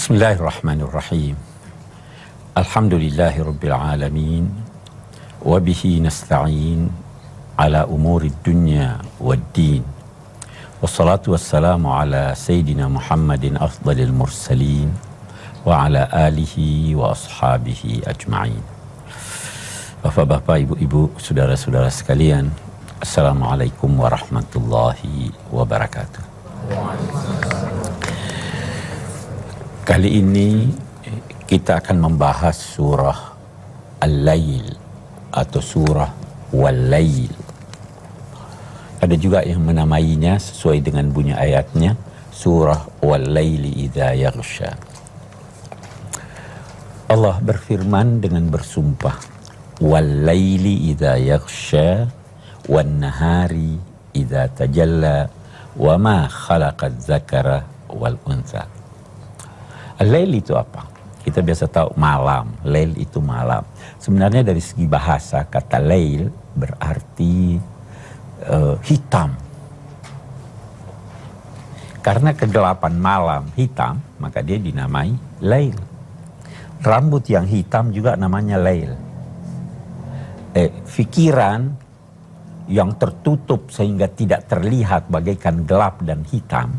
Bismillahirrahmanirrahim. Alhamdulillahirabbil alamin wa bihi nasta'in ala umuri dunya waddin. Wassalatu wassalamu ala sayyidina Muhammadin afdalil mursalin wa ala alihi wa ashabihi ajma'in. Bapak-bapak, ibu-ibu, saudara-saudara sekalian, Assalamualaikum warahmatullahi wabarakatuh. Kali ini kita akan membahas surah Al-Lail atau surah Wal-Lail. Ada juga yang menamainya sesuai dengan bunyi ayatnya, surah Wal-Laili idza yaghsha. Allah berfirman dengan bersumpah, Wal-Laili idza yaghsha wan-nahari idza tajalla wa ma khalaqadz zakara wal untha. Lail itu apa? Kita biasa tahu malam. Lail itu malam. Sebenarnya dari segi bahasa kata lail berarti hitam. Karena kegelapan malam hitam, maka dia dinamai lail. Rambut yang hitam juga namanya lail. Fikiran yang tertutup sehingga tidak terlihat bagaikan gelap dan hitam,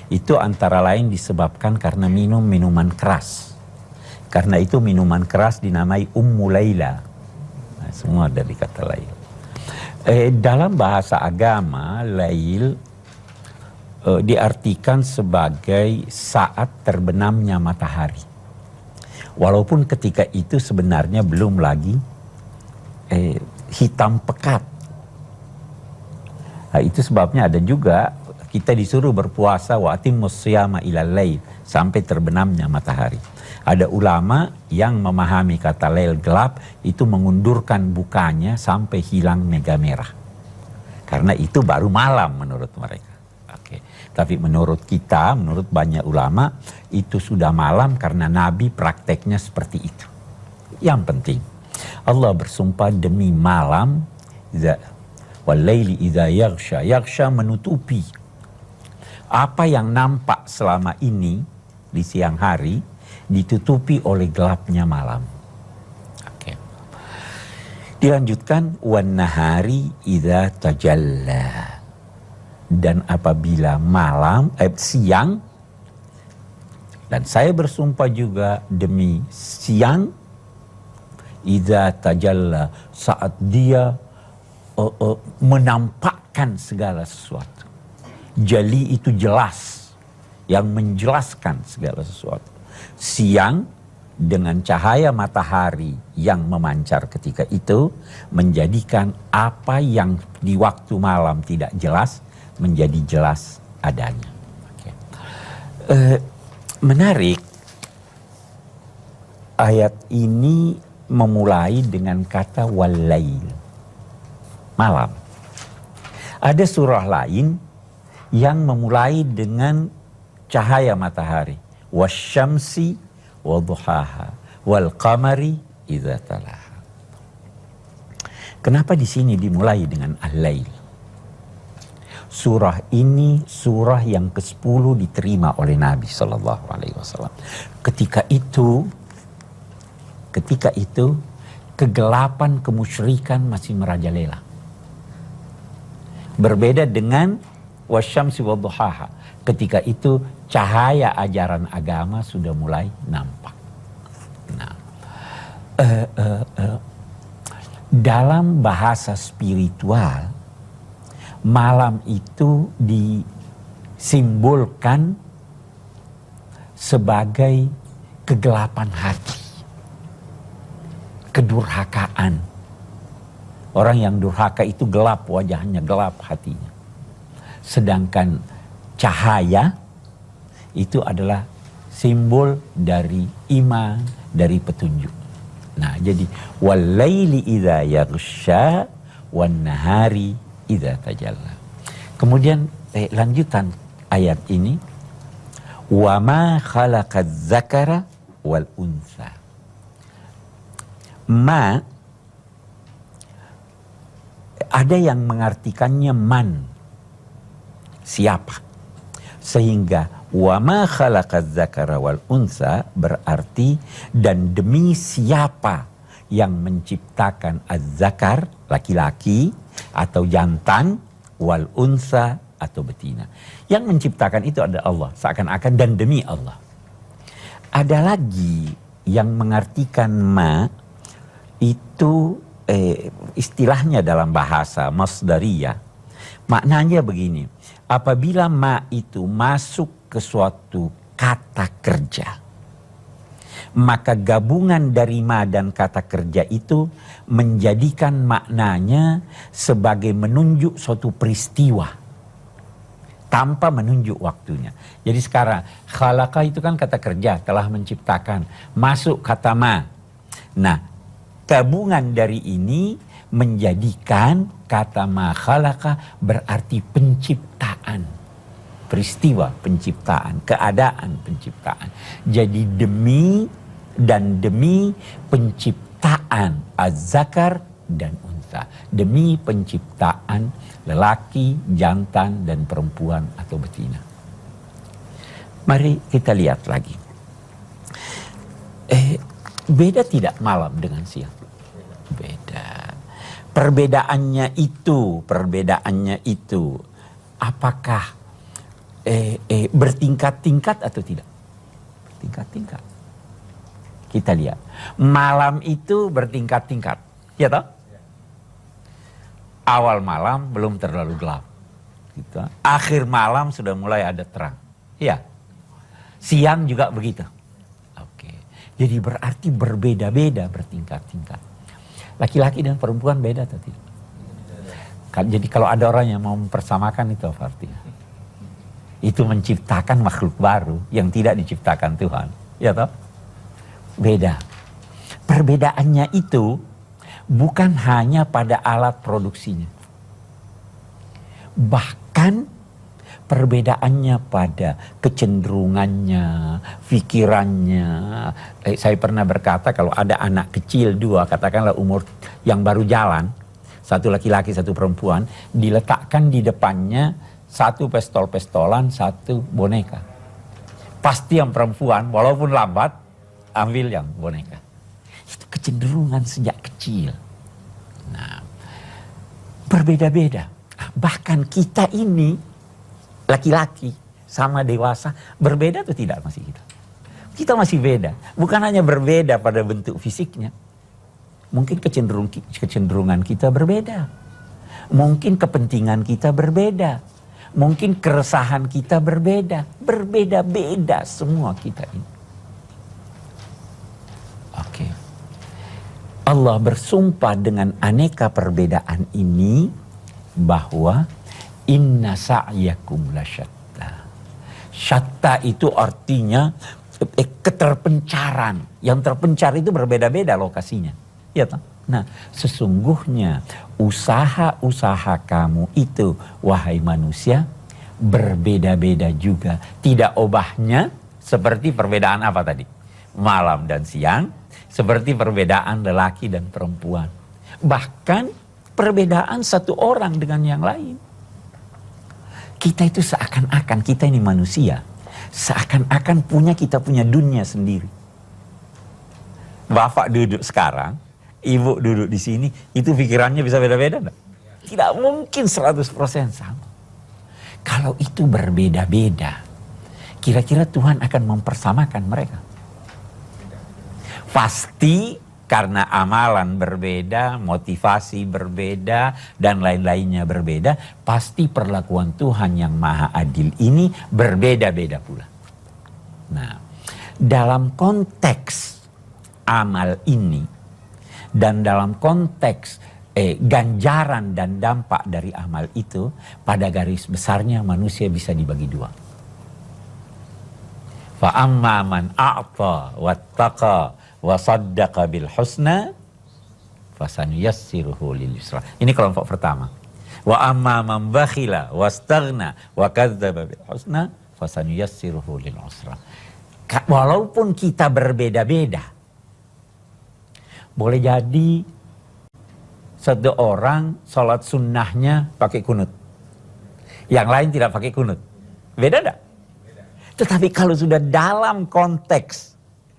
itu antara lain disebabkan karena minum minuman keras. Karena itu minuman keras dinamai Ummu Laila. Nah, semua dari kata lail. Dalam bahasa agama, lail diartikan sebagai saat terbenamnya matahari. Walaupun ketika itu sebenarnya belum lagi hitam pekat. Nah, itu sebabnya ada juga kita disuruh berpuasa wa atimmus shiyama ilal lail, sampai terbenamnya matahari. Ada ulama yang memahami kata lail gelap itu mengundurkan bukanya sampai hilang mega merah. Karena itu baru malam menurut mereka. Oke. Tapi menurut kita, menurut banyak ulama, itu sudah malam karena Nabi prakteknya seperti itu. Yang penting, Allah bersumpah demi malam, wal-laili idza yaghsha. Yaghsha menutupi. Apa yang nampak selama ini di siang hari ditutupi oleh gelapnya malam. Oke. Dilanjutkan wan nahari idza tajalla. Dan apabila malam siang, dan saya bersumpah juga demi siang idza tajalla, saat dia menampakkan segala sesuatu. Jali itu jelas, yang menjelaskan segala sesuatu. Siang dengan cahaya matahari yang memancar ketika itu menjadikan apa yang di waktu malam tidak jelas menjadi jelas adanya. Okay. Menarik, ayat ini memulai dengan kata wal-lail, malam. Ada surah lain yang memulai dengan cahaya matahari, wasyamsi wadhuhaha wal qamari idza talaha. Kenapa di sini dimulai dengan al-lail? Surah ini surah yang ke-10 diterima oleh Nabi sallallahu alaihi wasallam. Ketika itu kegelapan kemusyrikan masih merajalela. Berbeda dengan wasyamsi wadhuhaha. Ketika itu cahaya ajaran agama sudah mulai nampak. Nah, dalam bahasa spiritual, malam itu disimbolkan sebagai kegelapan hati, kedurhakaan. Orang yang durhaka itu gelap wajahnya, gelap hatinya. Sedangkan cahaya itu adalah simbol dari iman, dari petunjuk. Nah, jadi wal-laili idza yaghsha wan-nahari idza tajalla. Kemudian lanjutan ayat ini, wa ma khalaqadz zakara wal untha. Ma, ada yang mengartikannya man, siapa, sehingga Wa ma khalaqaz zakara wal unsa berarti dan demi siapa yang menciptakan az-zakar laki-laki atau jantan wal unsa atau betina. Yang menciptakan itu adalah Allah, seakan-akan dan demi Allah. Ada lagi yang mengartikan ma itu istilahnya dalam bahasa masdariyah. Maknanya begini, apabila ma itu masuk ke suatu kata kerja, maka gabungan dari ma dan kata kerja itu menjadikan maknanya sebagai menunjuk suatu peristiwa tanpa menunjuk waktunya. Jadi sekarang khalaqa itu kan kata kerja, telah menciptakan, masuk kata ma. Nah, gabungan dari ini menjadikan kata ma khalaqa berarti penciptaan. Peristiwa penciptaan, keadaan penciptaan. Jadi demi penciptaan az-zakar dan unsa. Demi penciptaan lelaki, jantan, dan perempuan atau betina. Mari kita lihat lagi. Beda tidak malam dengan siang? Beda. Perbedaannya itu apakah bertingkat-tingkat atau tidak? Bertingkat-tingkat. Kita lihat. Malam itu bertingkat-tingkat. Ya toh? Awal malam belum terlalu gelap. Gitu. Akhir malam sudah mulai ada terang. Ya. Siang juga begitu. Oke. Jadi berarti berbeda-beda, bertingkat-tingkat. Laki-laki dan perempuan beda atau tidak? Jadi kalau ada orang yang mau mempersamakan itu apa artinya? Itu menciptakan makhluk baru yang tidak diciptakan Tuhan. Ya toh? Beda. Perbedaannya itu bukan hanya pada alat produksinya. Bahkan perbedaannya pada kecenderungannya, pikirannya. Saya pernah berkata kalau ada anak kecil dua, katakanlah umur yang baru jalan, satu laki-laki, satu perempuan, diletakkan di depannya satu pistol-pistolan, satu boneka. Pasti yang perempuan, walaupun lambat, ambil yang boneka. Itu kecenderungan sejak kecil. Nah, berbeda-beda. Bahkan kita ini, laki-laki sama dewasa, berbeda atau tidak masih kita? Kita masih beda. Bukan hanya berbeda pada bentuk fisiknya. Mungkin kecenderungan kita berbeda. Mungkin kepentingan kita berbeda. Mungkin keresahan kita berbeda. Berbeda-beda semua kita ini. Oke. Allah bersumpah dengan aneka perbedaan ini bahwa inna sa'yakum lasyatta. Syatta itu artinya keterpencaran. Yang terpencar itu berbeda-beda lokasinya. Ya toh? Nah, sesungguhnya usaha-usaha kamu itu, wahai manusia, berbeda-beda juga. Tidak obahnya seperti perbedaan apa tadi? Malam dan siang, seperti perbedaan lelaki dan perempuan. Bahkan perbedaan satu orang dengan yang lain. Kita itu seakan-akan, kita ini manusia, seakan-akan kita punya dunia sendiri. Bapak duduk sekarang, ibu duduk di sini, itu pikirannya bisa beda-beda enggak? Tidak mungkin 100% sama. Kalau itu berbeda-beda, kira-kira Tuhan akan mempersamakan mereka? Pasti karena amalan berbeda, motivasi berbeda, dan lain-lainnya berbeda, pasti perlakuan Tuhan yang Maha Adil ini berbeda-beda pula. Nah, dalam konteks amal ini, dan dalam konteks ganjaran dan dampak dari amal itu, pada garis besarnya manusia bisa dibagi dua. Fa amma man a'ta wattaqa wa saddaqa bil husna fasanuyassiruhu lil yusra. Ini kelompok pertama. Wa amma man bakhila wastaghna wa kadzdzaba bil husna fasanuyassiruhu lil usra. Walaupun kita berbeda-beda, boleh jadi satu orang sholat sunnahnya pakai kunut, yang lain tidak pakai kunut. Beda enggak? Tetapi kalau sudah dalam konteks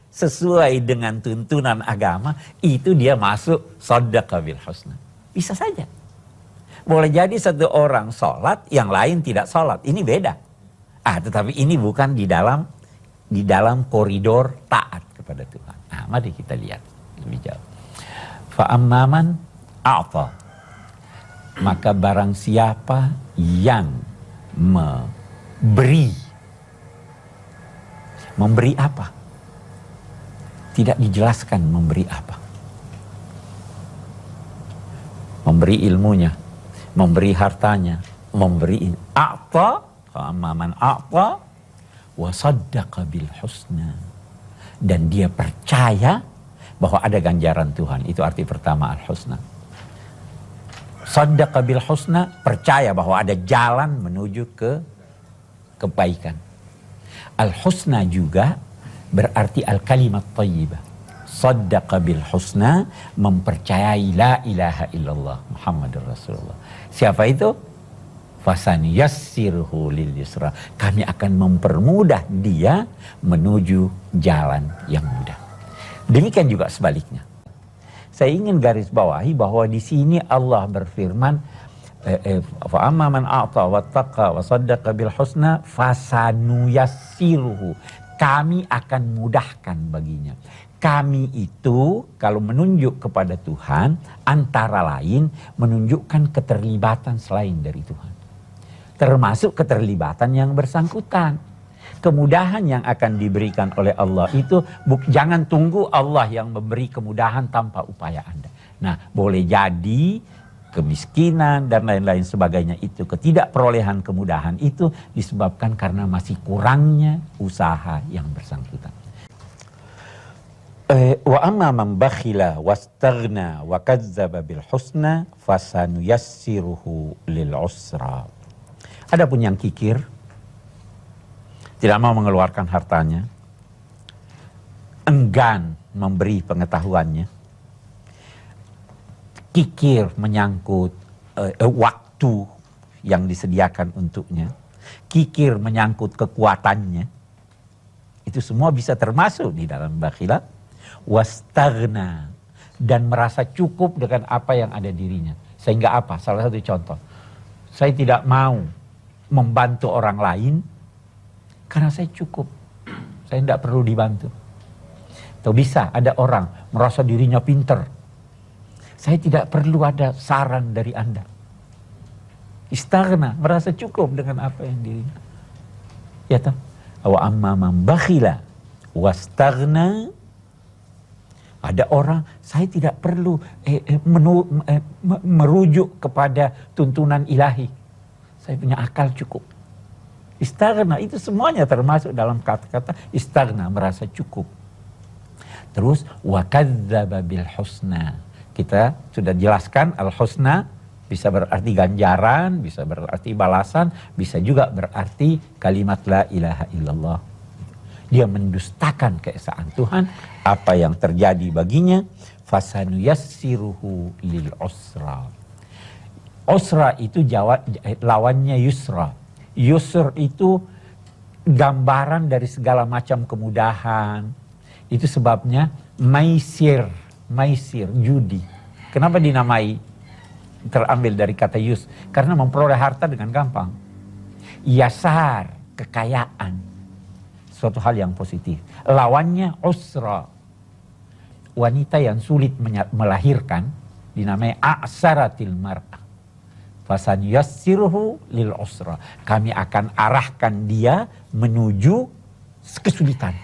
sesuai dengan tuntunan agama, itu dia masuk shaddaqa bil husna. Bisa saja. Boleh jadi satu orang sholat, yang lain tidak sholat. Ini beda. Tetapi ini bukan di dalam koridor taat kepada Tuhan. Mari kita lihat lebih jauh. Fa'amman a'ta, maka barang siapa yang memberi apa? Tidak dijelaskan memberi apa. Memberi ilmunya, memberi hartanya, memberi a'ta, fa'amman a'ta wa saddaqa bil husna, dan dia percaya bahwa ada ganjaran Tuhan. Itu arti pertama al-husna. Saddaqa bil husna, percaya bahwa ada jalan menuju ke kebaikan. Al-husna juga berarti al-kalimat thayyibah. Saddaqa bil husna, mempercayai la ilaha illallah Muhammadur Rasulullah. Siapa itu? Fasanyassirhu lil yusra, kami akan mempermudah dia menuju jalan yang mudah. Demikian juga sebaliknya. Saya ingin garis bawahi bahwa di sini Allah berfirman, fa amma man a'ta wattaqa wa saddaqa bil husna fasanuyassiruhu, kami akan mudahkan baginya. Kami itu kalau menunjuk kepada Tuhan, antara lain menunjukkan keterlibatan selain dari Tuhan. Termasuk keterlibatan yang bersangkutan. Kemudahan yang akan diberikan oleh Allah itu, jangan tunggu Allah yang memberi kemudahan tanpa upaya Anda. Nah, boleh jadi kemiskinan dan lain-lain sebagainya itu, ketidakperolehan kemudahan itu disebabkan karena masih kurangnya usaha yang bersangkutan. Wa amma man bakhila wastaghna wa kadzdzaba bil husna fasanuyassiruhu lil usra. Adapun yang kikir, tidak mau mengeluarkan hartanya, enggan memberi pengetahuannya, kikir menyangkut waktu yang disediakan untuknya, kikir menyangkut kekuatannya, itu semua bisa termasuk di dalam bakhila. Wastaghna, dan merasa cukup dengan apa yang ada dirinya. Sehingga apa? Salah satu contoh, saya tidak mau membantu orang lain karena saya cukup, saya tidak perlu dibantu. Atau bisa ada orang merasa dirinya pinter, saya tidak perlu ada saran dari Anda. Istaghna, merasa cukup dengan apa yang dirinya. Ya toh? Wa amma man bakhila wastaghna, ada orang, saya tidak perlu merujuk kepada tuntunan ilahi. Saya punya akal cukup. Istaghna, itu semuanya termasuk dalam kata-kata istaghna, merasa cukup. Terus wa kadzdzaba bil husna. Kita sudah jelaskan al-husna bisa berarti ganjaran, bisa berarti balasan, bisa juga berarti kalimat la ilaha illallah. Dia mendustakan keesaan Tuhan, apa yang terjadi baginya, fasanuyassiruhu lil usra. Usra itu lawannya yusra. Yusr itu gambaran dari segala macam kemudahan. Itu sebabnya maisir, judi. Kenapa dinamai terambil dari kata yus? Karena memperoleh harta dengan gampang. Yasar, kekayaan, suatu hal yang positif. Lawannya usra, wanita yang sulit melahirkan, dinamai a'saratil mar'ah. Fasanyassiruhu lil usra, kami akan arahkan dia menuju kesulitan.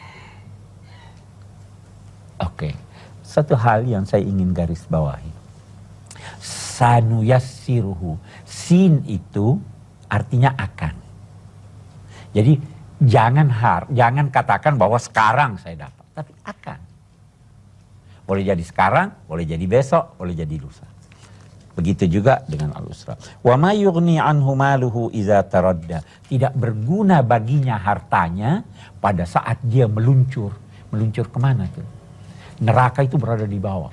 Oke, satu hal yang saya ingin garis bawahi. Sanuyassiruhu, sin itu artinya akan. Jadi jangan katakan bahwa sekarang saya dapat, tapi akan. Boleh jadi sekarang, boleh jadi besok, boleh jadi lusa. Begitu juga dengan al-usra. Wa ma yughni anhu maluhu idza taradda. Tidak berguna baginya hartanya pada saat dia meluncur. Meluncur kemana tuh? Neraka itu berada di bawah.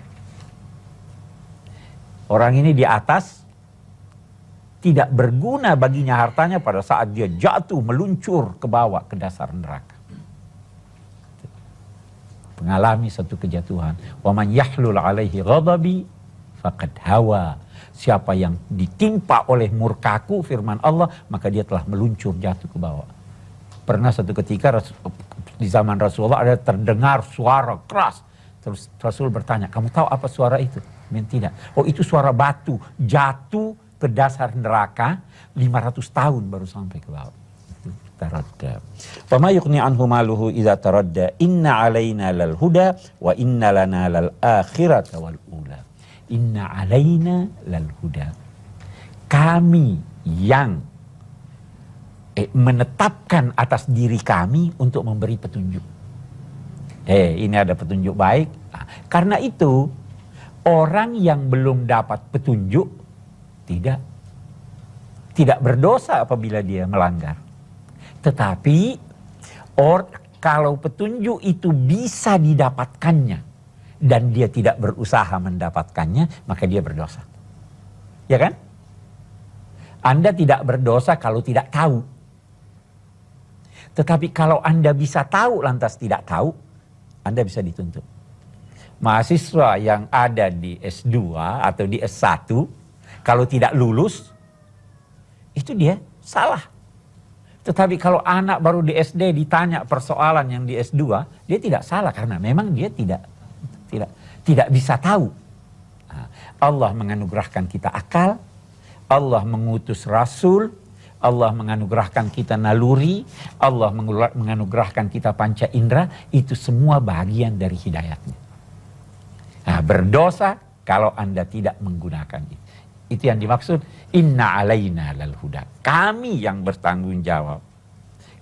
Orang ini di atas, Tidak berguna baginya hartanya pada saat dia jatuh meluncur ke bawah ke dasar neraka. Mengalami satu kejatuhan. Wa man yahlul alaihi ghadabi faqad hawa. Siapa yang ditimpa oleh murkaku, firman Allah, maka dia telah meluncur jatuh ke bawah. Pernah satu ketika di zaman Rasulullah ada terdengar suara keras. Terus Rasul bertanya, kamu tahu apa suara itu? Tidak. Oh, itu suara batu jatuh ke dasar neraka 500 tahun baru sampai ke bawah. Taradda. Wa ma yughni anhu maluhu idza taradda. Inna alaina lal huda wa inna lana lal akhirata wal ula. Inna alaina lal huda. Kami yang menetapkan atas diri kami untuk memberi petunjuk. Ini ada petunjuk baik. Karena itu orang yang belum dapat petunjuk tidak berdosa apabila dia melanggar. Tetapi kalau petunjuk itu bisa didapatkannya dan dia tidak berusaha mendapatkannya, maka dia berdosa. Ya kan? Anda tidak berdosa kalau tidak tahu. Tetapi kalau Anda bisa tahu lantas tidak tahu, Anda bisa dituntut. Mahasiswa yang ada di S2 atau di S1, kalau tidak lulus, itu dia salah. Tetapi kalau anak baru di SD ditanya persoalan yang di S2, dia tidak salah karena memang dia tidak bisa tahu. Allah menganugerahkan kita akal, Allah mengutus Rasul, Allah menganugerahkan kita naluri, Allah menganugerahkan kita panca indera, itu semua bagian dari hidayatnya. Berdosa kalau Anda tidak menggunakan itu. Itu yang dimaksud inna alaina lal huda. Kami yang bertanggung jawab.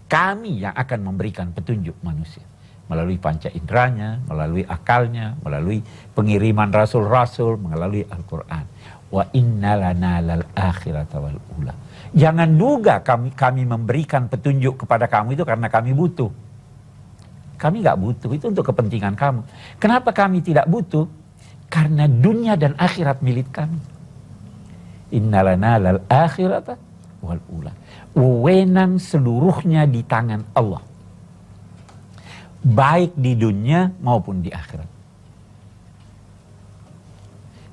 Kami yang akan memberikan petunjuk manusia. Melalui panca inderanya, melalui akalnya, melalui pengiriman rasul-rasul, melalui Al-Quran. Wa inna lana lal akhirata wal ula. Jangan duga kami memberikan petunjuk kepada kamu itu karena kami butuh. Kami nggak butuh, itu untuk kepentingan kamu. Kenapa kami tidak butuh? Karena dunia dan akhirat milik kami. Innalana lal akhirata wal ula. Wewenang seluruhnya di tangan Allah. Baik di dunia maupun di akhirat.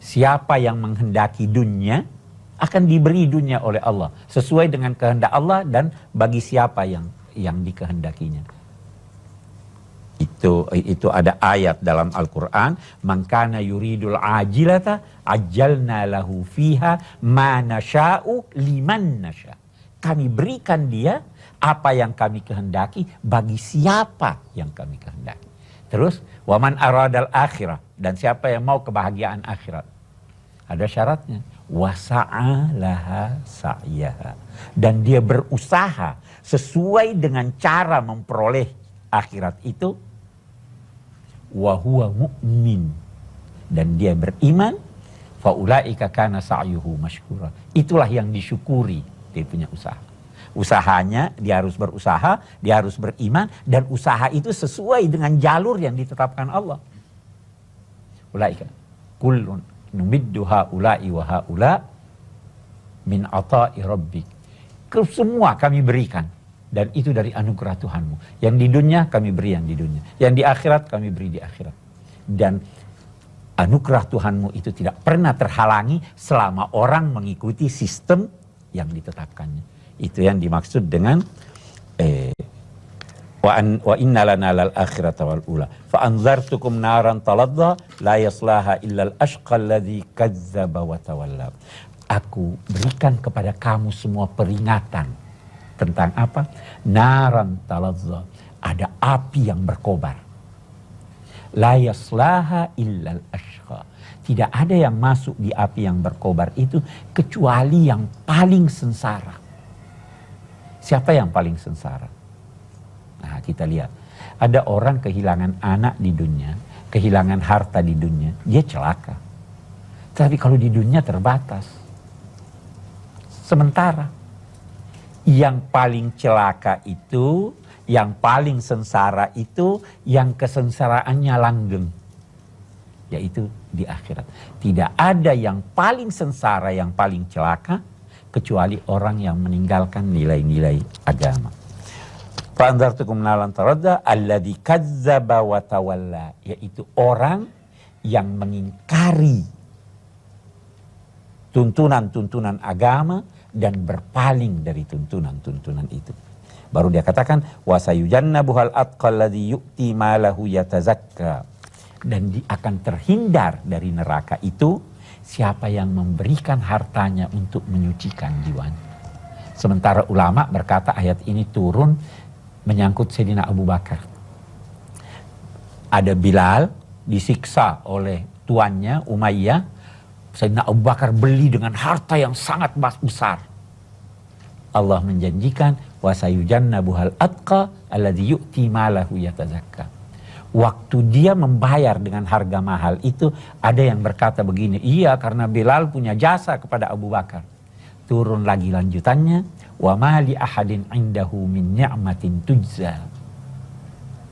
Siapa yang menghendaki dunia akan diberi dunia oleh Allah sesuai dengan kehendak Allah dan bagi siapa yang dikehendakinya. Itu ada ayat dalam Al-Quran, man kana yuridul ajilata ajjalna lahu fiha ma nasha'u liman nasha. Kami berikan dia apa yang kami kehendaki bagi siapa yang kami kehendaki. Terus waman aradal akhirah, dan siapa yang mau kebahagiaan akhirat. Ada syaratnya, wasa'a laha sa'yaha, dan dia berusaha sesuai dengan cara memperoleh akhirat itu, wa huwa mu'min, dan dia beriman, faulaika kana sa'yuhu mashkura. Itulah yang disyukuri dia punya usaha. Usahanya dia harus berusaha, dia harus beriman, dan usaha itu sesuai dengan jalur yang ditetapkan Allah. Ulaika kullun numiddu haula'i wa haula min ata'i rabbik. Semua kami berikan. Dan itu dari anugerah Tuhanmu. Yang di dunia kami beri yang di dunia. Yang di akhirat kami beri di akhirat. Dan anugerah Tuhanmu itu tidak pernah terhalangi selama orang mengikuti sistem yang ditetapkannya. Itu yang dimaksud dengan wa inna lana lal akhirata wal ula. Fa anzartukum naran taladda la yaslaha illa al ashqa alladhi kazzaba wa tawalla. Aku berikan kepada kamu semua peringatan. Tentang apa? Naran talazza. Ada api yang berkobar. La yaslaha illal ashqa. Tidak ada yang masuk di api yang berkobar itu kecuali yang paling sengsara. Siapa yang paling sengsara? Nah, kita lihat. Ada orang kehilangan anak di dunia, kehilangan harta di dunia, dia celaka. Tapi kalau di dunia terbatas. Sementara yang paling celaka itu, yang paling sengsara itu, yang kesengsaraannya langgeng. Yaitu di akhirat. Tidak ada yang paling sengsara, yang paling celaka, kecuali orang yang meninggalkan nilai-nilai agama. Fa'anzartukum naran taradda alladzi kadzdzaba wa tawalla, yaitu orang yang mengingkari tuntunan-tuntunan agama dan berpaling dari tuntunan-tuntunan itu. Baru dia katakan wasayujannabuhal atqal ladzi yu'ti malahu yatazakka, dan akan terhindar dari neraka itu siapa yang memberikan hartanya untuk menyucikan jiwanya. Sementara ulama berkata ayat ini turun menyangkut Sayyidina Abu Bakar. Ada Bilal disiksa oleh tuannya Umayyah. Sayyidina Abu Bakar beli dengan harta yang sangat besar. Allah menjanjikan wasayujannabuhal atqa alladzi yu'ti malahu yatazakka. Waktu dia membayar dengan harga mahal itu, ada yang berkata begini, iya karena Bilal punya jasa kepada Abu Bakar. Turun lagi lanjutannya, wa ma li ahadin indahu min ni'matin tujza.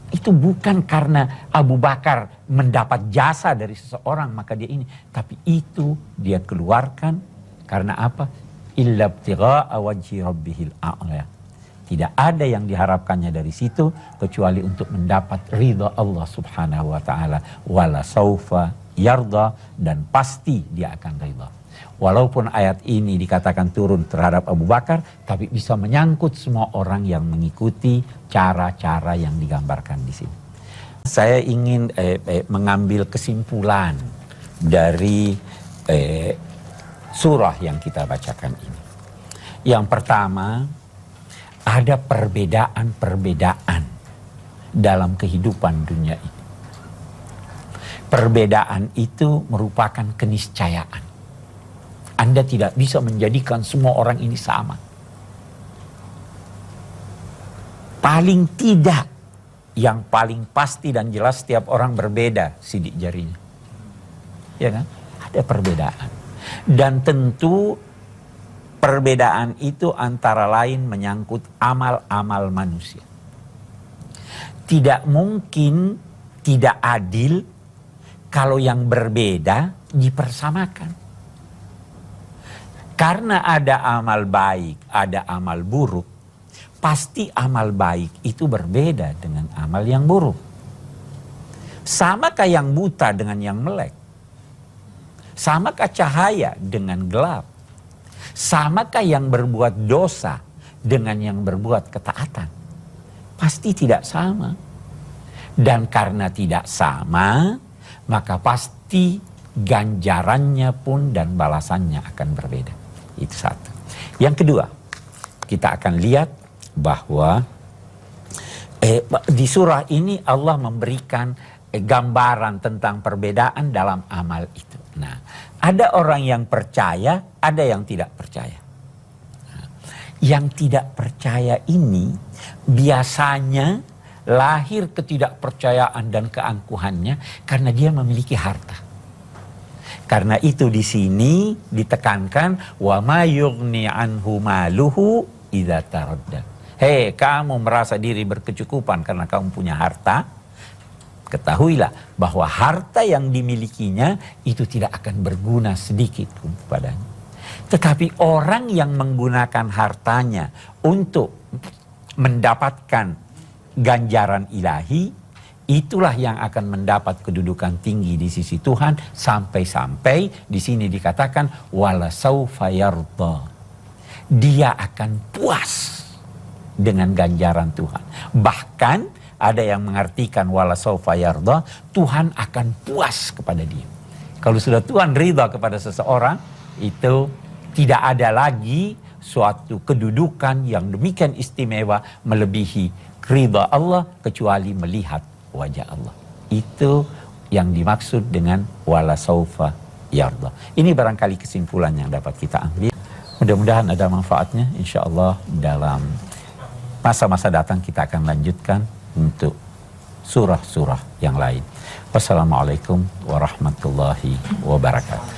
Itu bukan karena Abu Bakar mendapat jasa dari seseorang maka dia ini, tapi itu dia keluarkan karena apa? Illa ibtigha'a wajhi rabbihil a'la. Tidak ada yang diharapkannya dari situ kecuali untuk mendapat ridha Allah Subhanahu wa taala. Wala saufa yarda, dan pasti dia akan ridha. Walaupun ayat ini dikatakan turun terhadap Abu Bakar, tapi bisa menyangkut semua orang yang mengikuti cara-cara yang digambarkan di sini. Saya ingin mengambil kesimpulan dari surah yang kita bacakan ini. Yang pertama, ada perbedaan-perbedaan dalam kehidupan dunia ini. Perbedaan itu merupakan keniscayaan. Anda tidak bisa menjadikan semua orang ini sama. Paling tidak, yang paling pasti dan jelas setiap orang berbeda sidik jarinya. Ya kan? Ada perbedaan. Dan tentu perbedaan itu antara lain menyangkut amal-amal manusia. Tidak mungkin tidak adil kalau yang berbeda dipersamakan. Karena ada amal baik, ada amal buruk, pasti amal baik itu berbeda dengan amal yang buruk. Samakah yang buta dengan yang melek? Samakah cahaya dengan gelap? Samakah yang berbuat dosa dengan yang berbuat ketaatan? Pasti tidak sama. Dan karena tidak sama, maka pasti ganjarannya pun dan balasannya akan berbeda. Itu satu. Yang kedua, kita akan lihat bahwa di surah ini Allah memberikan gambaran tentang perbedaan dalam amal itu. Nah, ada orang yang percaya, ada yang tidak percaya. Nah, yang tidak percaya ini biasanya lahir ketidakpercayaan dan keangkuhannya karena dia memiliki harta. Karena itu di sini ditekankan wa ma yughni anhu maluhu idza taradda. Hei, kamu merasa diri berkecukupan karena kamu punya harta? Ketahuilah bahwa harta yang dimilikinya itu tidak akan berguna sedikit pun kepadanya. Tetapi orang yang menggunakan hartanya untuk mendapatkan ganjaran ilahi, itulah yang akan mendapat kedudukan tinggi di sisi Tuhan, sampai-sampai di sini dikatakan wala saufa yarda. Dia akan puas dengan ganjaran Tuhan. Bahkan ada yang mengartikan wala saufa yarda, Tuhan akan puas kepada dia. Kalau sudah Tuhan ridha kepada seseorang, itu tidak ada lagi suatu kedudukan yang demikian istimewa melebihi ridha Allah kecuali melihat wajah Allah. Itu yang dimaksud dengan wala saufa yarda. Ini barangkali kesimpulan yang dapat kita ambil. Mudah-mudahan ada manfaatnya. InsyaAllah dalam masa-masa datang kita akan lanjutkan untuk surah-surah yang lain. Wassalamualaikum warahmatullahi wabarakatuh.